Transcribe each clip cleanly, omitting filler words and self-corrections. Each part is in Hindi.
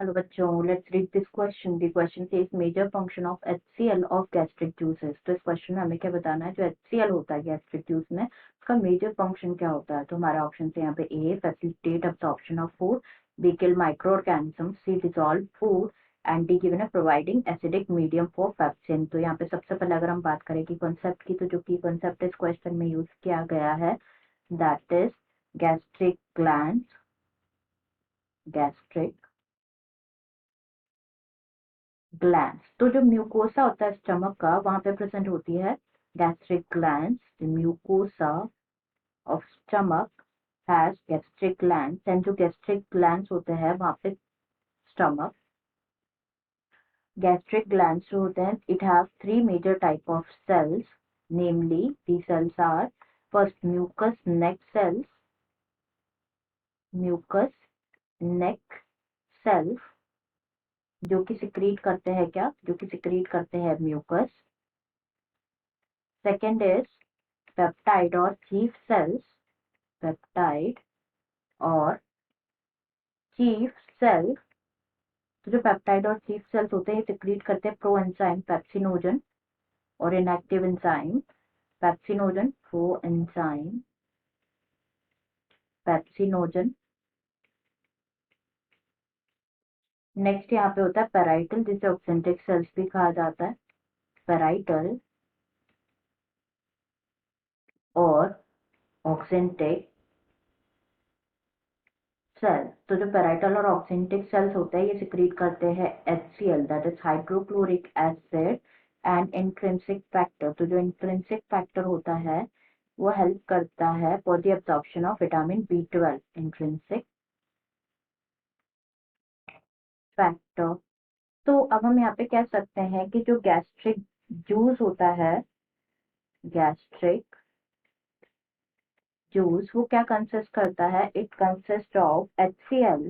Hello बच्चों, let's read this question. The question says major function of HCl of gastric juices. तो इस क्वेश्चन में हमें क्या बताना है, जो HCl होता है गैस्ट्रिक जूस में, उसका मेजर फंक्शन क्या होता है। तो हमारा ऑप्शन है यहाँ पे A facilitate absorption of food, B kill micro organism, C dissolve food and D given है providing acidic medium for pepsin. तो यहाँ पे सबसे पहले अगर हम बात करें कि कॉन्सेप्ट की, तो जो की कॉन्सेप्ट इस क्वेश्चन में यूज किया गया है that is gastric gland, gastric glands. तो जो म्यूकोसा होता है स्टमक का, वहां पे प्रेजेंट होती है gastric glands. Mucosa of stomach has gastric glands, and जो गैस्ट्रिक ग्लैंड्स होते हैं वहां पे स्टमक, गैस्ट्रिक ग्लैंड्स जो होते हैं, it have three major type of cells, namely the cells are first mucus neck cells, mucus neck cells जो कि सिक्रीट करते हैं क्या, जो कि सिक्रीट करते हैं म्यूकस। सेकेंड इज पेप्टाइड और चीफ सेल्स, पेप्टाइड और चीफ सेल्स। तो जो पेप्टाइड और चीफ सेल्स होते हैं, सिक्रीट करते हैं प्रो एंजाइम पेप्सिनोजन और inactive enzyme pepsinogen, pro enzyme pepsinogen. Next यहाँ पे होता है पेराइटल, जिसे ऑक्सेंटिक सेल्स भी कहा जाता है, पेराइटल और ऑक्सेंटिक सेल्स। तो जो पेराइटल और ऑक्सेंटिक सेल्स होते हैं, ये सिक्रीट करते हैं HCl, that is hydrochloric acid and intrinsic factor. तो जो इंट्रिंसिक फैक्टर होता है वो हेल्प करता है for the absorption of vitamin B12, intrinsic factor. तो अब हम यहाँ पे कह सकते हैं कि जो गैस्ट्रिक जूस होता है, गैस्ट्रिक जूस, वो क्या कंसिस्ट करता है, it consist of HCl,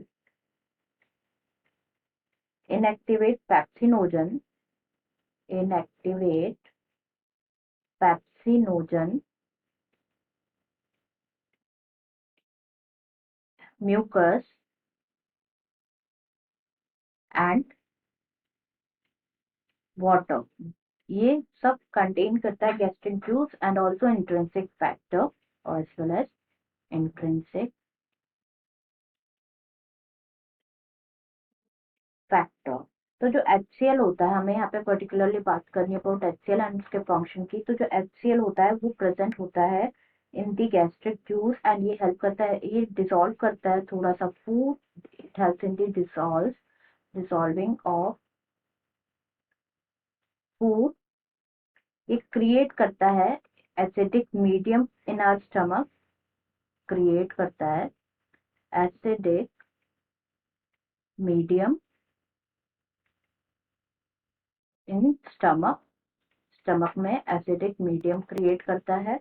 inactivate pepsinogen, inactivate pepsinogen, mucus and water. ये सब कंटेन करता है gastric juice and also intrinsic factor और as well as intrinsic factor. तो जो HCl होता है, हमें यहाँ पे पर्टिकुलरली बात करनी है अबाउट HCl एंड उसके फंक्शन की। तो जो HCl होता है वो प्रेजेंट होता है in the gastric juice and ये हेल्प करता है, ये डिसॉल्व करता है थोड़ा सा food, it helps in the dissolving of food. ये क्रिएट करता है acidic medium in our stomach, create करता है acidic medium in stomach, stomach में एसिडिक मीडियम क्रिएट करता है।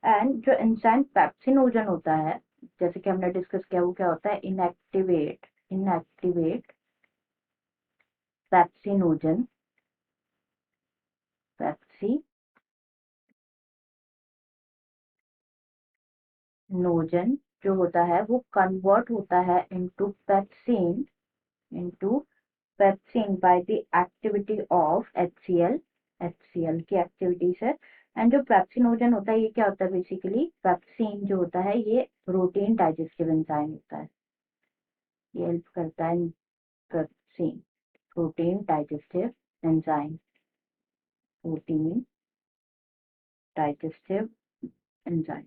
एंड जो एंजाइम पेप्सिनोजन होता है, जैसे कि हमने डिस्कस किया, वो क्या होता है, इनएक्टिवेट पेप्सिनोजन, पेप्सिनोजन जो होता है वो कन्वर्ट होता है into pepsin, into pepsin by the activity of HCl, HCl की एक्टिविटी से। एंड जो पेप्सिनोजन होता है, ये क्या होता है, बेसिकली पेप्सिन जो होता है ये प्रोटीन डाइजेस्टिव एंजाइम होता है, ये हेल्प करता है pepsin, protein digestive enzyme, protein digestive enzyme,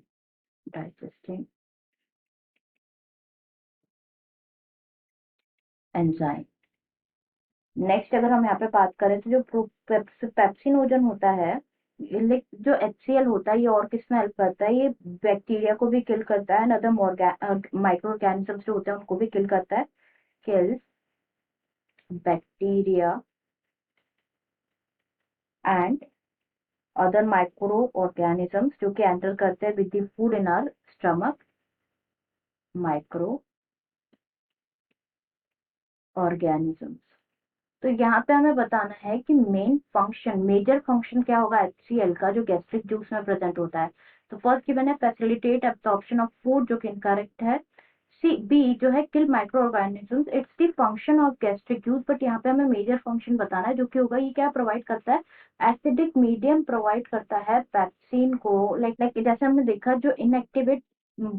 digestive enzyme. Next अगर हम यहाँ पे बात करें, तो जो पेप्सिनोजन होता है, जो HCl होता है, ये और किसमें हेल्प करता है, ये बैक्टीरिया को भी किल करता है, अदर माइक्रो ऑर्गेनिजम्स जो होते हैं उनको भी किल करता है, kills bacteria and other micro organisms जो कि एंटर करते हैं with the food in our stomach, micro organisms. तो यहाँ पे हमें बताना है कि मेजर फंक्शन क्या होगा HCl का, जो गैस्ट्रिक जूस में प्रेजेंट होता है। तो फर्स्ट गिवन है फैसिलिटेट एब्जॉर्प्शन ऑफ फूड, जो कि इनकरेक्ट है। सी बी जो है kill micro organisms, it's the function of gastric juice, but यहाँ पे हमें मेजर फंक्शन बताना है जो कि होगा ये क्या प्रोवाइड करता है, एसिडिक मीडियम प्रोवाइड करता है पेप्सिन को, लाइक जैसे हमने देखा जो इनएक्टिवेट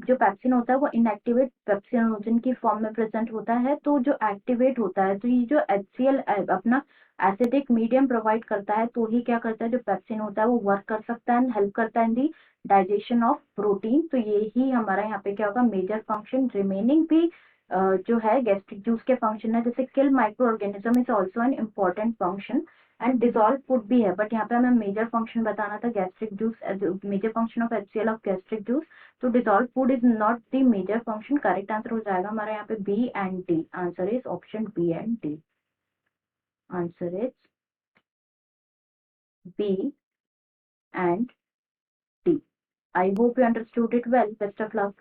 जो पेप्सिन होता है वो इनएक्टिवेट पेप्सिनोजन की फॉर्म में प्रेजेंट होता है, तो जो एक्टिवेट होता है तो ये जो HCl अपना एसिडिक मीडियम प्रोवाइड करता है तो ही क्या करता है जो पेप्सिन होता है वो वर्क कर सकता है, हेल्प करता है in the digestion of protein. तो ये ही हमारा यहाँ पे क्या होगा मेजर फंक्शन। रिमेनिंग भी जो है गैस्ट्रिक जूस के फंक्शन है, जैसे kill micro organism is also an important function and dissolve food भी है, बट यहाँ पे हमें मेजर फंक्शन बताना था gastric juice, major function of HCl of gastric juice. तो dissolve food is not the major function. Correct answer हो जाएगा हमारा यहाँ पे B and D. Answer is option B and D. Answer is B and D. I hope you understood it well. Best of luck.